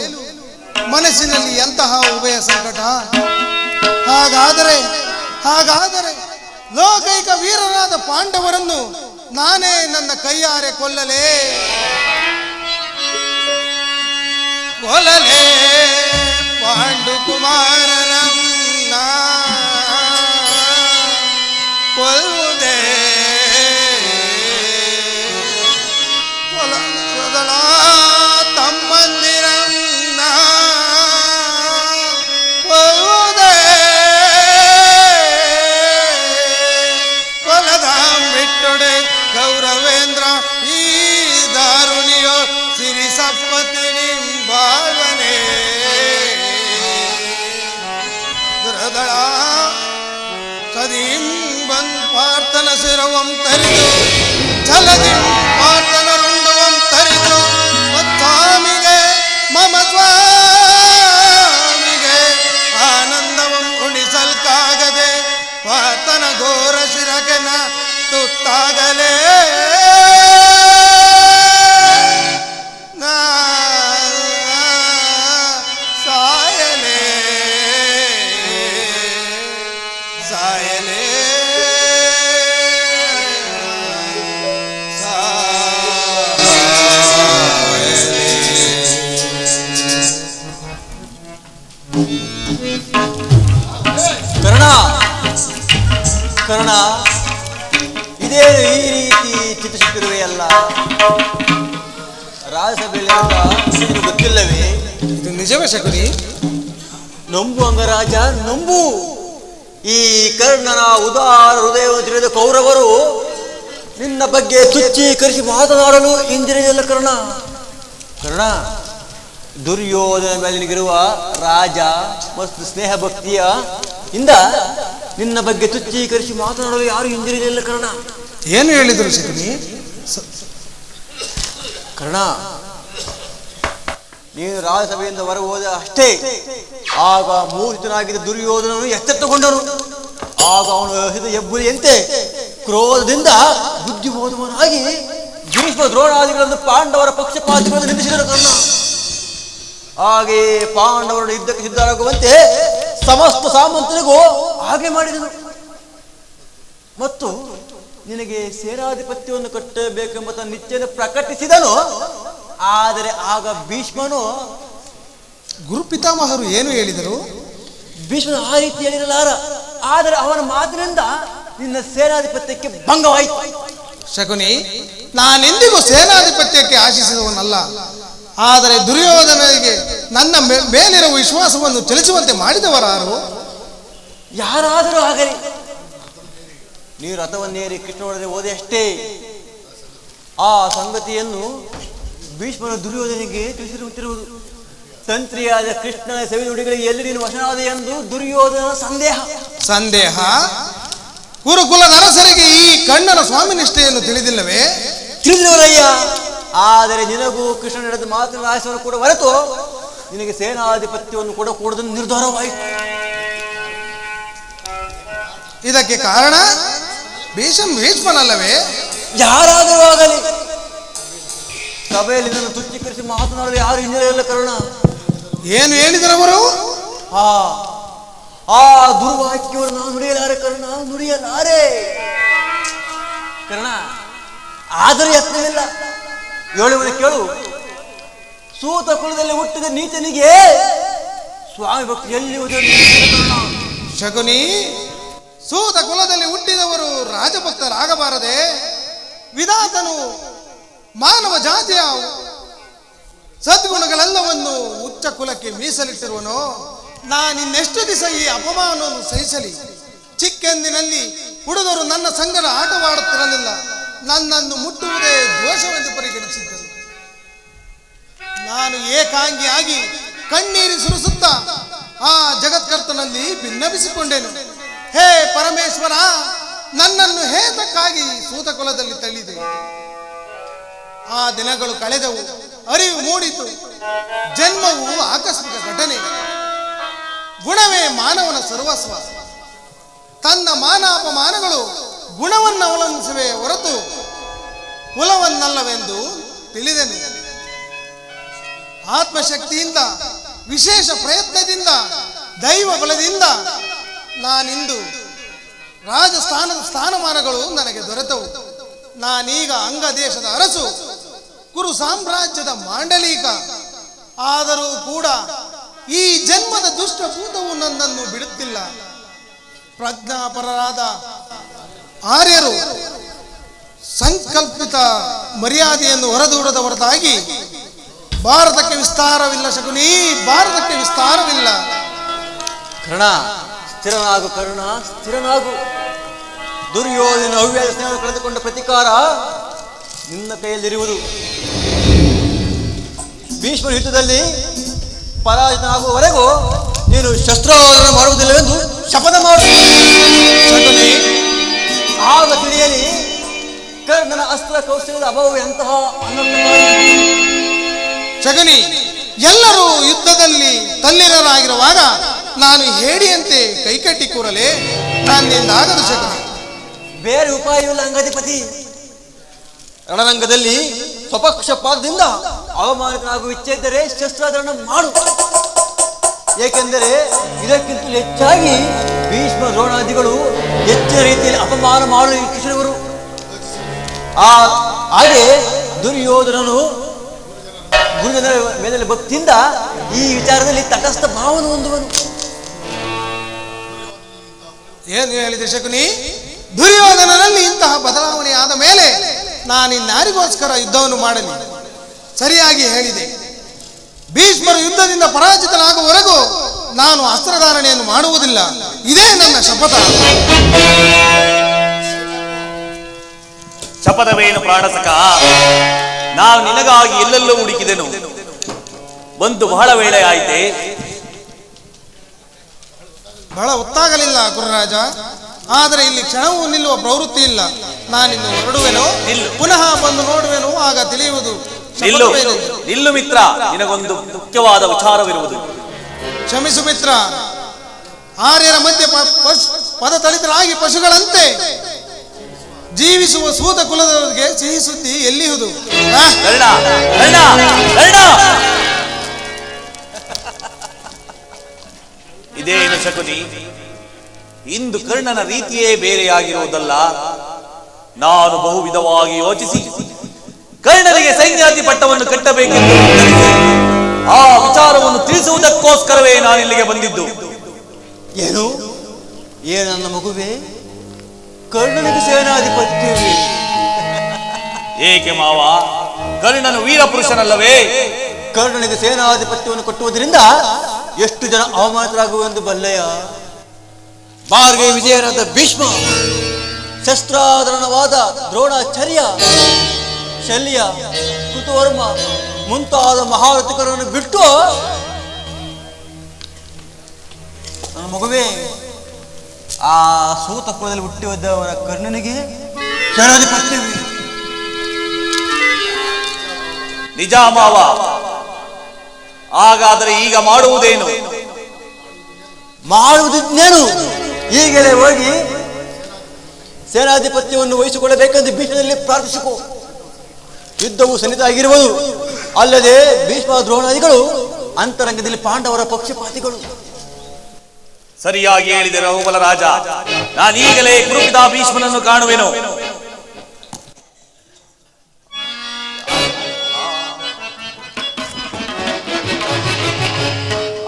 ಮನಸ್ಸಿನಲ್ಲಿ ಎಂತಹ ಉಭಯ ಸಂಕಟ. ಹಾಗಾದರೆ ಲೋಕೈಕ ವೀರರಾದ ಪಾಂಡವರನ್ನು ನಾನೇ ನನ್ನ ಕೈಯಾರೆ ಕೊಲ್ಲಲೇ ಪಾಂಡು ಕುಮಾರನನ್ನ ಕೊಲ್ಲುವುದೇ ತಮ್ಮಂದಿರನ್ನ ಕೊಲ್ಲುವುದೇ ಕೊಲದಾಂಬಿಟ್ಟೊಡೆ ಗೌರವೇಂದ್ರ ಈ ದಾರುಣಿಯೋ ಸಿರಿ ಸಪ್ಪತಿ ನಿಂಬಾವನೆ ದುರದಳ ಸದೀಂ ಬಂದ್ ಪಾರ್ಥನ ಶಿರವಂ ತರಿದು ಛಲದಿಂ ಪಾರ್ಥನ ರುಂಡವಂ ತರಿದು ಸ್ವಾಮಿಗೆ ಮಮ ಸ್ವಾಮಿಗೆ ಆನಂದವಂ ಉಳಿಸಲ್ಕಾಗದೆ ಪಾರ್ಥನ ಘೋರ ಶಿರಗೆನ ತುತ್ತಾಗಲೇ ಸಾಯಲೇ ಕರ್ಣ, ಇದೇನು ಈ ರೀತಿ ಚಿಂತಿಸುತ್ತಿರುವೆಯಲ್ಲ? ರಾಜಸಭೆಯಲ್ಲಿ ಗೊತ್ತಿಲ್ಲವೇ? ಇದು ನಿಜವೇ ಶಕುನಿ? ನಂಬು ಅಂಗರಾಜ, ನಂಬು. ಈ ಕರ್ಣನ ಉದಾರ ಹೃದಯವನ್ನು ತಿಳಿದ ಕೌರವರು ನಿನ್ನ ಬಗ್ಗೆ ತುಚ್ಛೀಕರಿಸಿ ಮಾತನಾಡಲು ಹಿಂದಿರಿಯಲ್ಲ. ಕರ್ಣ, ದುರ್ಯೋಧನ ಮೇಲೆ ನಿನಗಿರುವ ರಾಜ ಮತ್ತು ಸ್ನೇಹ ಭಕ್ತಿಯ ಇಂದ ನಿನ್ನ ಬಗ್ಗೆ ತುಚ್ಛೀಕರಿಸಿ ಮಾತನಾಡಲು ಯಾರು ಹಿಂದಿರಿಯಲಿಲ್ಲ. ಕರ್ಣ, ಏನು ಹೇಳಿದರು ಶಕುನಿ? ಕರ್ಣ, ನೀನು ರಾಜಸಭೆಯಿಂದ ಹೊರ ಹೋದ ಅಷ್ಟೇ ಆಗ ಮೂರ್ತಿನಾಗಿದ್ದ ದುರ್ಯೋಧನನು ಎಚ್ಚೆತ್ತುಕೊಂಡನು. ಆಗ ಅವನು ವ್ಯವಸ್ಥಿತ ಹೆಬ್ಬುಲಿಯಂತೆ ಕ್ರೋಧದಿಂದ ಬುದ್ಧಿಬೋಧವನಾಗಿ ಭೀಷ್ಮ ದ್ರೋಣಾದಿಗಳನ್ನು ಪಾಂಡವರ ಪಕ್ಷಪಾತಿಗಳನ್ನು ನಿಲ್ಲಿಸಿದರು. ಕರ್ಣ, ಹಾಗೆಯೇ ಪಾಂಡವರನ್ನು ಯುದ್ಧಕ್ಕೆ ಸಿದ್ಧರಾಗುವಂತೆ ಸಮಸ್ತ ಸಾಮಂತರಿಗೂ ಹಾಗೆ ಮಾಡಿದನು. ಮತ್ತು ನಿನಗೆ ಸೇನಾಧಿಪತ್ಯವನ್ನು ಕಟ್ಟಬೇಕೆಂಬ ತನ್ನ ನಿಶ್ಚಯ ಪ್ರಕಟಿಸಿದನು. ಆದರೆ ಆಗ ಭೀಷ್ಮನು, ಗುರುಪಿತಾಮಹರು ಏನು ಹೇಳಿದರು? ಭೀಷ್ಮನು ಆ ರೀತಿ ಹೇಳಿರಲಾರ. ಆದರೆ ಅವನ ಮಾತಿನಿಂದ ನಿನ್ನ ಸೇನಾಧಿಪತ್ಯಕ್ಕೆ ಭಂಗವಾಯಿತು. ಶಕುನಿ, ನಾನೆಂದಿಗೂ ಸೇನಾಧಿಪತ್ಯಕ್ಕೆ ಆಶಿಸಿದವನಲ್ಲ. ಆದರೆ ದುರ್ಯೋಧನನಿಗೆ ನನ್ನ ಮೇಲಿರುವ ವಿಶ್ವಾಸವನ್ನು ಚಲಿಸುವಂತೆ ಮಾಡಿದವರಾರು? ಯಾರಾದರೂ ಆಗಲಿ, ನೀವು ರಥವನ್ನೇರಿ ಕೃಷ್ಣನೊಡನೆ ಹೋದೆ ಅಷ್ಟೇ. ಆ ಸಂಗತಿಯನ್ನು ಭೀಷ್ಮನ ದುರ್ಯೋಧನಿಗೆ ತಿಳಿಸಿರುತ್ತಿರುವುದು. ತಂತ್ರಿಯಾದ ಕೃಷ್ಣನ ಸವಿನುಡಿಗಳಿಗೆ ಎಲ್ಲಿ ನೀನು ವಶನಾದ ಎಂದು ದುರ್ಯೋಧನ ಸಂದೇಹ. ಕುರುಕುಲದ ಅರಸರಿಗೆ ಈ ಕಣ್ಣನ ಸ್ವಾಮಿ ನಿಷ್ಠೆಯನ್ನು ತಿಳಿದಿಲ್ಲವೇ? ತಿಳಿದಿಲ್ಲವಯ್ಯ. ಆದರೆ ನಿನಗೂ ಕೃಷ್ಣ ನಡೆದ ಮಾತಿನ ಆಶಯವನ್ನು ಕೂಡ ಹೊರತು ನಿನಗೆ ಸೇನಾಧಿಪತ್ಯವನ್ನು ಕೂಡ ಕೂಡದನ್ನು ನಿರ್ಧಾರವಾಯಿತು. ಇದಕ್ಕೆ ಕಾರಣ ಭೀಷ್ಮನಲ್ಲವೇ? ಯಾರಾದರೂ ಆಗಲಿ, ಸಭೆಯಲ್ಲಿ ಇದನ್ನು ತುಚ್ಛೀಕರಿಸಿ ಮಾತನಾಡಲು ಯಾರು ಹಿನ್ನೆಲೆಯಲ್ಲ ಕರುಣ. ಏನು ಹೇಳಿದರವರು? ಆ ದುರ್ವಾಕ್ಯವನ್ನು ನಾವು ನುಡಿಯಲಾರೆ ಕರುಣ, ನುಡಿಯಲಾರೆ ಕರುಣ. ಆದರೆ ಯತ್ನವಿಲ್ಲ. ಹೇಳುವುದು ಕೇಳು. ಸೂತ ಕುಲದಲ್ಲಿ ಹುಟ್ಟಿದ ನೀಚನಿಗೆ ಸ್ವಾಮಿ ಭಕ್ತಿ ಎಲ್ಲಿ ಶಕುನಿ, ಸೂತ ಕುಲದಲ್ಲಿ ಹುಟ್ಟಿದವರು ರಾಜಭಕ್ತರಾಗಬಾರದೆ? ವಿಧಾತನು ಮಾನವ ಜಾತಿಯ ಸದ್ಗುಣಗಳೆಲ್ಲವನ್ನು ಉಚ್ಚ ಕುಲಕ್ಕೆ ಮೀಸಲಿಟ್ಟಿರುವನು. ನಾನಿನ್ನೆಷ್ಟು ದಿವಸ ಈ ಅಪಮಾನವನ್ನು ಸಹಿಸಲಿ? ಚಿಕ್ಕೆಂದಿನಲ್ಲಿ ಹುಡುಗರು ನನ್ನ ಸಂಗಡ ಆಟವಾಡುತ್ತಿರಲಿಲ್ಲ. ನನ್ನನ್ನು ಮುಟ್ಟುವುದೇ ದೋಷವೆಂದು ಪರಿಗಣಿಸಿದ್ದರು. ನಾನು ಏಕಾಂಗಿಯಾಗಿ ಕಣ್ಣೀರಿ ಸುರಿಸುತ್ತಾ ಆ ಜಗತ್ಕರ್ತನಲ್ಲಿ ಭಿನ್ನವಿಸಿಕೊಂಡೆನು. ಹೇ ಪರಮೇಶ್ವರ, ನನ್ನನ್ನು ಹೇತಕ್ಕಾಗಿ ಸೂತಕುಲದಲ್ಲಿ ತಳ್ಳಿದೆ? ಆ ದಿನಗಳು ಕಳೆದವು, ಅರಿವು ಮೂಡಿತು. ಜನ್ಮವು ಆಕಸ್ಮಿಕ ಘಟನೆ. ಗುಣವೇ ಮಾನವನ ಸರ್ವಸ್ವ. ತನ್ನ ಮಾನಾಪಮಾನಗಳು ಗುಣವನ್ನು ಅವಲಂಬಿಸಿವೆ ಹೊರತು ಕುಲವನ್ನಲ್ಲವೆಂದು ತಿಳಿದೆನು. ಆತ್ಮಶಕ್ತಿಯಿಂದ, ವಿಶೇಷ ಪ್ರಯತ್ನದಿಂದ, ದೈವ ಬಲದಿಂದ ನಾನಿಂದು ರಾಜಸ್ಥಾನದ ಸ್ಥಾನಮಾನಗಳು ನನಗೆ ದೊರೆತವು. ನಾನೀಗ ಅಂಗ ದೇಶದ ಅರಸು, ಕುರು ಸಾಮ್ರಾಜ್ಯದ ಮಾಂಡಲೀಕ. ಆದರೂ ಕೂಡ ಈ ಜನ್ಮದ ದುಷ್ಟಭೂತವು ನನ್ನನ್ನು ಬಿಡುತ್ತಿಲ್ಲ. ಪ್ರಜ್ಞಾಪರರಾದ ಆರ್ಯರು ಸಂಕಲ್ಪಿತ ಮರ್ಯಾದೆಯನ್ನು ಹೊರದೂಡದ ಹೊರತಾಗಿ ಭಾರತಕ್ಕೆ ವಿಸ್ತಾರವಿಲ್ಲ ಶಕುನಿ, ಭಾರತಕ್ಕೆ ವಿಸ್ತಾರವಿಲ್ಲ. ಕರ್ಣ, ಸ್ಥಿರನಾಗು ಕರ್ಣ, ಸ್ಥಿರನಾಗು. ದುರ್ಯೋಧನ ಅವ್ಯಾದ ಸ್ನೇಹ ಕಳೆದುಕೊಂಡ ಪ್ರತಿಕಾರ ನಿನ್ನ ಕೈಯಲ್ಲಿರುವುದು. ಭೀಷ್ಮರ ಯುದ್ಧದಲ್ಲಿ ಪರಾಜಿತನಾಗುವವರೆಗೂ ನೀನು ಶಸ್ತ್ರಾವಧಾನ ಮಾಡುವುದಿಲ್ಲವೆಂದು ಶಪಥ ಮಾಡು. ಆಗ ತಿಳಿಯಲಿ ಕರ್ಣನ ಅಸ್ತ್ರ ಕೌಶಲ್ಯದ ಅಭಾವ ಎಂತಹ ಶಕುನಿ. ಎಲ್ಲರೂ ಯುದ್ಧದಲ್ಲಿ ತಲ್ಲೀನರಾಗಿರುವಾಗ ನಾನು ಹೇಡಿಯಂತೆ ಕೈಕಟ್ಟಿ ಕೂರಲೇ? ನನ್ನಿಂದ ಆಗದು ಶಕುನಿ. ಬೇರೆ ಉಪಾಯವಿಲ್ಲ ಅಂಗಧಿಪತಿ. ರಣರಂಗದಲ್ಲಿ ಸ್ವಪಕ್ಷಪಾತದಿಂದ ಅವಮಾನಿತನಾಗುವ ಇಚ್ಛೆ ಇದ್ದರೆ ಶಸ್ತ್ರಾಧಾರಣ ಮಾಡು. ಏಕೆಂದರೆ ಇದಕ್ಕಿಂತಲೂ ಹೆಚ್ಚಾಗಿ ಭೀಷ್ಮ ದ್ರೋಣಾದಿಗಳು ಹೆಚ್ಚಿನ ರೀತಿಯಲ್ಲಿ ಅಪಮಾನ ಮಾಡಲು ಇಚ್ಛಿಸಿದವರು. ಹಾಗೆ ದುರ್ಯೋಧನನು ಗುರುಜನರ ಮೇಲೆ ಭಕ್ತಿಯಿಂದ ಈ ವಿಚಾರದಲ್ಲಿ ತಟಸ್ಥ ಭಾವನೆ ಹೊಂದುವನು. ಏನು ಹೇಳಿದೆ ಶಕುನಿ? ದುರ್ಯೋಧನನಲ್ಲಿ ಇಂತಹ ಬದಲಾವಣೆ ಆದ ಮೇಲೆ ನಾನಿನ್ಯಾರಿಗೋಸ್ಕರ ಯುದ್ಧವನ್ನು ಮಾಡಲಿ? ಸರಿಯಾಗಿ ಹೇಳಿದೆ. ಭೀಷ್ಮರು ಯುದ್ಧದಿಂದ ಪರಾಜಿತನಾಗುವವರೆಗೂ ನಾನು ಅಸ್ತ್ರಧಾರಣೆಯನ್ನು ಮಾಡುವುದಿಲ್ಲ. ಇದೇ ನನ್ನ ಶಪಥ. ಶಪಥವೇನು ಪ್ರಾಣಸಕ? ನಾನು ನಿನಗಾಗಿ ಎಲ್ಲೆಲ್ಲೂ ಹುಡುಕಿದೆನು, ಒಂದು ಬಹಳ ವೇಳೆ ಆಯಿತೆ. ಬಹಳ ಹೊತ್ತಾಗಲಿಲ್ಲ ಗುರುರಾಜ. ಆದರೆ ಇಲ್ಲಿ ಕ್ಷಣವೂ ನಿಲ್ಲುವ ಪ್ರವೃತ್ತಿ ಇಲ್ಲ. ನಾನಿನ್ನು ಹೊರಡುವೆನು, ಪುನಃ ಬಂದು ನೋಡುವೆನು, ಆಗ ತಿಳಿಯುವುದು. ನಿಲ್ಲು ಮಿತ್ರ, ನಿನಗೊಂದು ಮುಖ್ಯವಾದ ವಿಚಾರವಿರುವುದು. ಕ್ಷಮಿಸು ಮಿತ್ರ. ಆರ್ಯರ ಮಧ್ಯೆ ಪದತಳಿತರಾಗಿ ಪಶುಗಳಂತೆ ಜೀವಿಸುವ ಸೂತ ಕುಲದವರಿಗೆ ಸಿಹಿ ಸುದ್ದಿ ಎಲ್ಲಿಯುವುದು? ಇದೇನು ಶಕುನಿ? ಇಂದು ಕರ್ಣನ ರೀತಿಯೇ ಬೇರೆಯಾಗಿರುವುದಲ್ಲ. ನಾನು ಬಹುವಿಧವಾಗಿ ಯೋಚಿಸಿ ಕರ್ಣನಿಗೆ ಸೈನ್ಯಾಧಿ ಪಟ್ಟವನ್ನು ಕಟ್ಟಬೇಕೆಂದು ಆ ವಿಚಾರವನ್ನು ತಿಳಿಸುವುದಕ್ಕೋಸ್ಕರವೇ ನಾನಿಲ್ಲಿಗೆ ಬಂದಿದ್ದು. ಏನು ನನ್ನ ಮಗುವೆ? ಕರ್ಣನಿಗೆ ಸೇನಾಧಿಪತ್ಯವೇ? ಏಕೆ ಮಾವ, ಕರ್ಣನು ವೀರಪುರುಷನಲ್ಲವೇ? ಕರ್ಣನಿಗೆ ಸೇನಾಧಿಪತ್ಯವನ್ನು ಕೊಟ್ಟುವುದರಿಂದ ಎಷ್ಟು ಜನ ಅವಮಾನಿತರಾಗುವೆಂದು ಬಲ್ಲೆಯ. ಬಾರ್ಗೆ ವಿಜಯನಾದ ಭೀಷ್ಮ, ಶಸ್ತ್ರಾಧರಣವಾದ ದ್ರೋಣಾಚಾರ್ಯ, ಶಲ್ಯ, ಕೃತವರ್ಮ ಮುಂತಾದ ಮಹಾರಥಿಕರನ್ನು ಬಿಟ್ಟು ನನ್ನ ಮಗುವೇ ಆ ಸೂತ ಕುಲದಲ್ಲಿ ಹುಟ್ಟಿ ಹೋದವನ ಕರ್ಣನಿಗೆ ಸೇನಾಧಿಪತ್ಯವೇ. ನಿಜ ಮಾವ, ಹಾಗಾದರೆ ಈಗ ಮಾಡುವುದೇನು? ಮಾಡುವುದಿನ್ನೇನು, ಈಗಲೇ ಹೋಗಿ ಸೇನಾಧಿಪತ್ಯವನ್ನು ವಹಿಸಿಕೊಳ್ಳಬೇಕೆಂದು ಭೀಷ್ಮದಲ್ಲಿ ಪ್ರಾರ್ಥಿಸಿಕೊ. ಯುದ್ಧವು ಸನ್ನಿಹಿತ ಆಗಿರುವುದು. ಅಲ್ಲದೆ ಭೀಷ್ಮ ದ್ರೋಣಾದಿಗಳು ಅಂತರಂಗದಲ್ಲಿ ಪಾಂಡವರ ಪಕ್ಷಪಾತಿಗಳು. ಸರಿಯಾಗಿ ಹೇಳಿದೆ ರಘುಬಲ ರಾಜ. ನಾನೀಗಲೇ ಕುರುಪಿದ ಭೀಷ್ಮನನ್ನು ಕಾಣುವೆನು.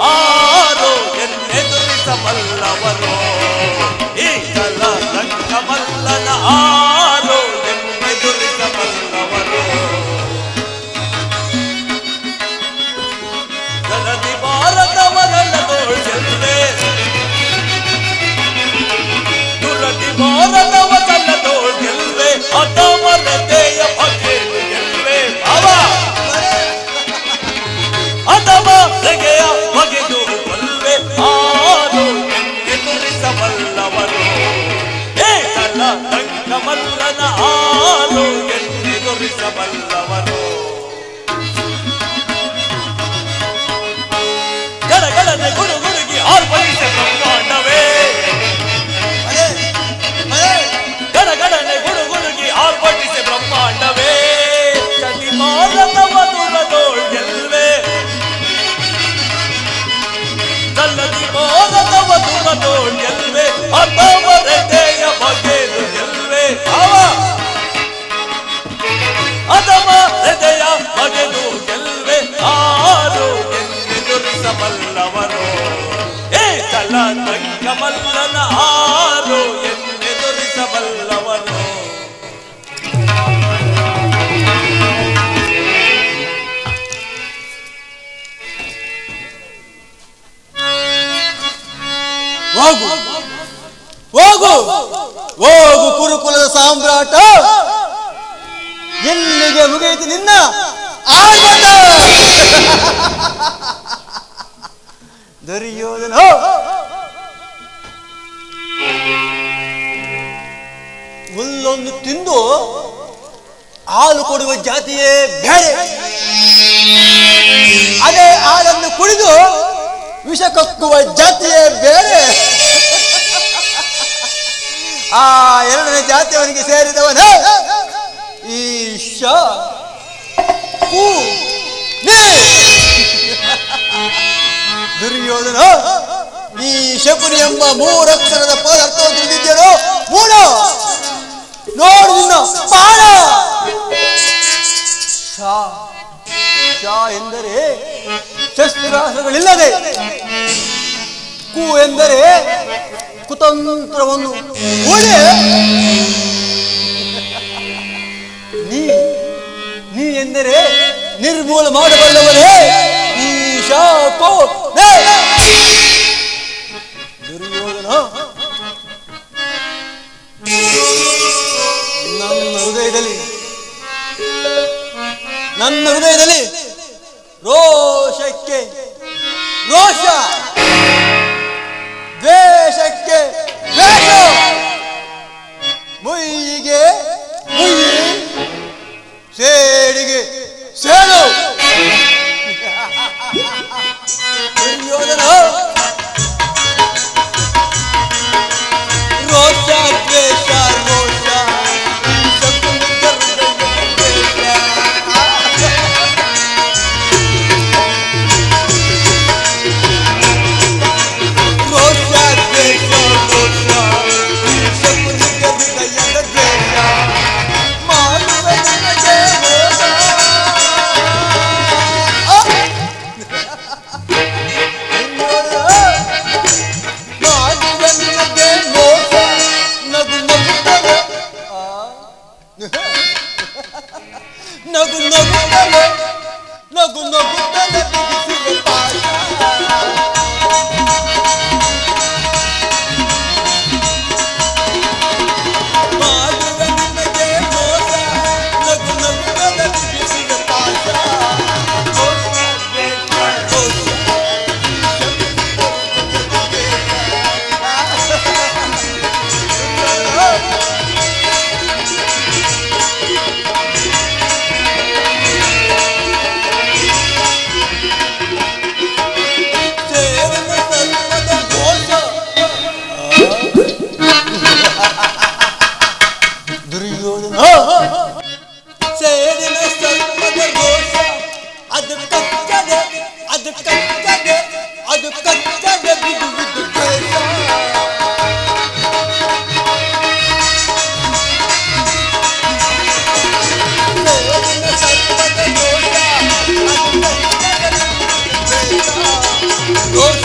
ಆರೋ ಎನ್ನೆದುರಿಸಬಲ್ಲವರು ಈ ಕಲ ರಂಗಮಲ್ಲನ, ಆರೋ ಎನ್ನೆದುರಿಸಬಲ್ಲವರು. ಜಲದಿ ಭಾರತವನಲ್ಲ ತೋಳ್ಗೆಲ್ವೆ, ದುರದಿ ಭಾರತವನಲ್ಲ ತೋಳ್ಗೆಲ್ವೆ, ಅತಮರತೆಯ ಬಗೆದು ಗೆಲ್ವೆ. ಅಥವಾ ತೆಗೆಯ ಬಗೆದು ಬಲ್ವೆ, ಆರು ಎನ್ನೆದುರಿಸಬಲ್ಲವರು. ಏಕಲ ರಂಗಮಲ್ಲನ, ಆರು ಎನ್ನೆದುರಿಸಬಲ್ಲವರು. ಗಡಗಡನೆ ಗುಡುಗುಡುಗಿ ಆರ್ಭಟಿಸಿ ಬ್ರಹ್ಮಾಂಡವೇ, ಗಡಗಡನೆ ಗುಡುಗುಡುಗಿ ಆರ್ಭಟಿಸಿ ಬ್ರಹ್ಮಾಂಡವೇ. ಚಂಡಿ ಮಾರತವ ದುರದೋಳ್ ಗೆಲ್ವೆ, ಚಲ್ಲದಿ ಮಾರತವ ದುರದೋಳ್ ಗೆಲ್ವೆ, ಅತಮರತೆಯ ಬಗೆದು ಗೆಲ್ವೆ. ಅತಮ ಹೃದಯ ಬಗೆದು ಗೆಲ್ವೆ, ಆರು ಎನ್ನೆದುರಿಸಬಲ್ಲವರು. ಏಕಲ ರಂಗಮಲ್ಲನ, ಆರು ಎನ್ನೆದುರಿಸಬಲ್ಲವರು. ಹೋಗು ಹೋಗು ಹೋಗು ಕುರುಕುಲದ ಸಾಮ್ರಾಟ, ಎಲ್ಲಿಗೆ ಮುಗಿಯಿತು ನಿನ್ನ ಆರ್ಭಟ? ದುರ್ಯೋಧನ ಹುಲ್ಲೊಂದು ತಿಂದು ಹಾಲು ಕೊಡುವ ಜಾತಿಯೇ ಬೇರೆ, ಅದೇ ಹಾಲನ್ನು ಕುಡಿದು ವಿಷ ಕಕ್ಕುವ ಜಾತಿಯೇ ಬೇರೆ. ಆ ಎರಡನೇ ಜಾತಿಯವನಿಗೆ ಸೇರಿದವನ ಈಶ ದುರ್ಯೋಧನ, ಈ ಶಕುನಿ ಎಂಬ ಮೂರಕ್ಷರದ ಪದಾರ್ಥವನ್ನು ತಿಳಿದಿದ್ದೇನೋ ಮೂಡ ನೋಡು ನಿನ್ನ ಬಾಳ. ಶಾ ಎಂದರೆ ಶಸ್ತ್ರಾಸ್ತ್ರಗಳಿಲ್ಲದೆ, ಕು ಎಂದರೆ ಕುತಂತ್ರವನ್ನು ಓಡೆ, ನೀ ಎಂದರೆ ನಿರ್ಮೂಲ ಮಾಡಬಲ್ಲವರೇ ಈ ಶಾಕೋ. ದುರ್ಯೋಧನ, ನನ್ನ ಹೃದಯದಲ್ಲಿ ರೋಷಕ್ಕೆ ರೋಷ, ದ್ವೇಷಕ್ಕೆ ದ್ವೇಷ, ಮುಯ್ಯಿಗೆ ಮುಯ್ಯಿ, ಸೇಡಿಗೆ ಸೇಡು. ದುರ್ಯೋಧನ, ರೋಷ ದ್ವೇಷ ರೋಷ, ಅದನ್ನು ಕಚ್ಚದ ಬಿಡುವುದು ದ್ವೇಷ. ಸೇರಿನ ಸರ್ವದ ದೋಷ, ಅದು ಕಚ್ಚದ ಬಿಡುವುದು ದ್ವೇಷ. ದೋಷ